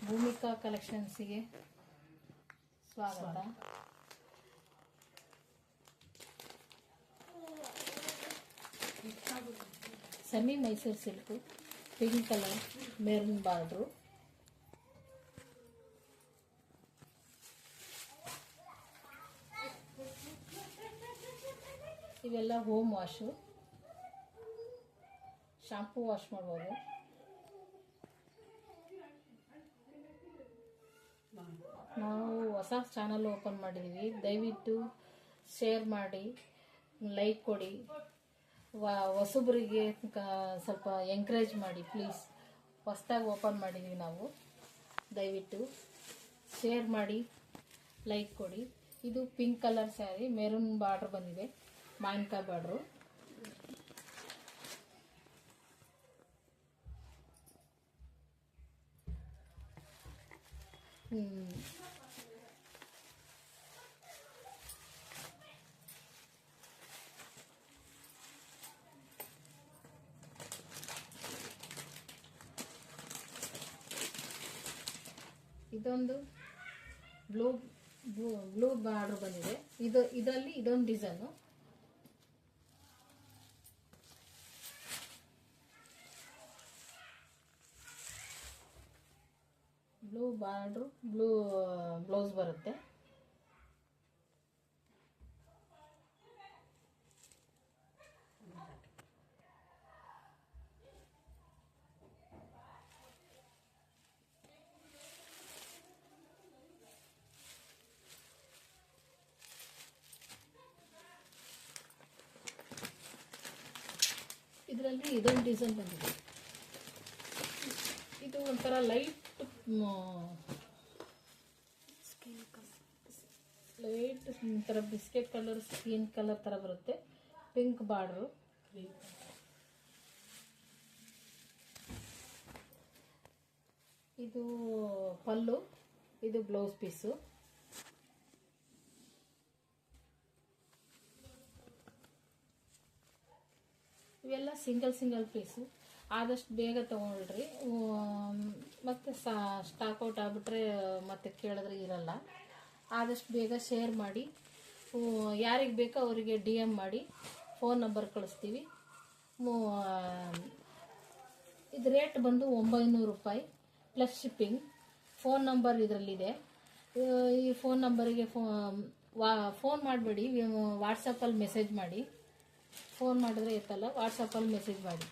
ಭೂಮಿಕಾ ಕಲೆಕ್ಷನ್ಸ್ಗೆ ಸ್ವಾಗತ. Semi Mysuru silk, pink colour, maroon border. ಇವೆಲ್ಲ home wash, shampoo wash ಮಾಡ್ಬೋದು. ನಾವು ಹೊಸ ಚಾನಲ್ ಓಪನ್ ಮಾಡಿದ್ದೀವಿ, ದಯವಿಟ್ಟು ಶೇರ್ ಮಾಡಿ, ಲೈಕ್ ಕೊಡಿ, ಹೊಸಬರಿಗೆ ಸ್ವಲ್ಪ ಎಂಕರೇಜ್ ಮಾಡಿ ಪ್ಲೀಸ್. ಹೊಸದಾಗಿ ಓಪನ್ ಮಾಡಿದ್ದೀವಿ ನಾವು, ದಯವಿಟ್ಟು ಶೇರ್ ಮಾಡಿ, ಲೈಕ್ ಕೊಡಿ. ಇದು pink colour sari, maroon border ಬಂದಿದೆ, ಮಾವಿನಕಾಯಿ ಬಾರ್ಡ್ರು. ಇದೊಂದು ಬ್ಲೂ ಬಾರ್ಡರ್ ಬಂದಿದೆ. ಇದರಲ್ಲಿ ಇದೊಂದು design. Blue border, blue blouse ಬರುತ್ತೆ. ಇದರಲ್ಲಿ ಇದೊಂದು ಡಿಸೈನ್ ಬಂದಿದೆ. ಇದು ಒಂಥರ ಲೈಟ್ ಒಂಥರ ಬಿಸ್ಕೆಟ್ ಕಲರ್, ಸ್ಕಿನ್ ಕಲರ್ ಥರ ಬರುತ್ತೆ. Pink border. ಇದು ಪಲ್ಲು, ಇದು ಬ್ಲೌಸ್ ಪೀಸು. ಇವೆಲ್ಲ ಸಿಂಗಲ್ ಪೀಸು. ಆದಷ್ಟು ಬೇಗ ತೊಗೊಳ್ರಿ, ಮತ್ತು ಸ್ಟಾಕ್ ಔಟ್ ಆಗಿಬಿಟ್ರೆ ಮತ್ತೆ ಕೇಳಿದ್ರೆ ಇರಲ್ಲ. ಆದಷ್ಟು ಬೇಗ ಶೇರ್ ಮಾಡಿ, ಯಾರಿಗೆ ಬೇಕೋ ಅವರಿಗೆ DM ಮಾಡಿ, ಫೋನ್ ನಂಬರ್ ಕಳಿಸ್ತೀವಿ. ಇದು ರೇಟ್ ಬಂದು 900 ರೂಪಾಯಿ ಪ್ಲಸ್ ಶಿಪ್ಪಿಂಗ್. ಫೋನ್ ನಂಬರ್ ಇದರಲ್ಲಿದೆ. ಈ ಫೋನ್ ನಂಬರಿಗೆ ಫೋನ್ ಮಾಡಬೇಡಿ, ವಾಟ್ಸಪ್ಪಲ್ಲಿ ಮೆಸೇಜ್ ಮಾಡಿ. ಫೋನ್ ಮಾಡಿದ್ರೆ ಎತ್ತಲ್ಲ, ವಾಟ್ಸಪ್ಪಲ್ಲಿ ಮೆಸೇಜ್ ಮಾಡಿ.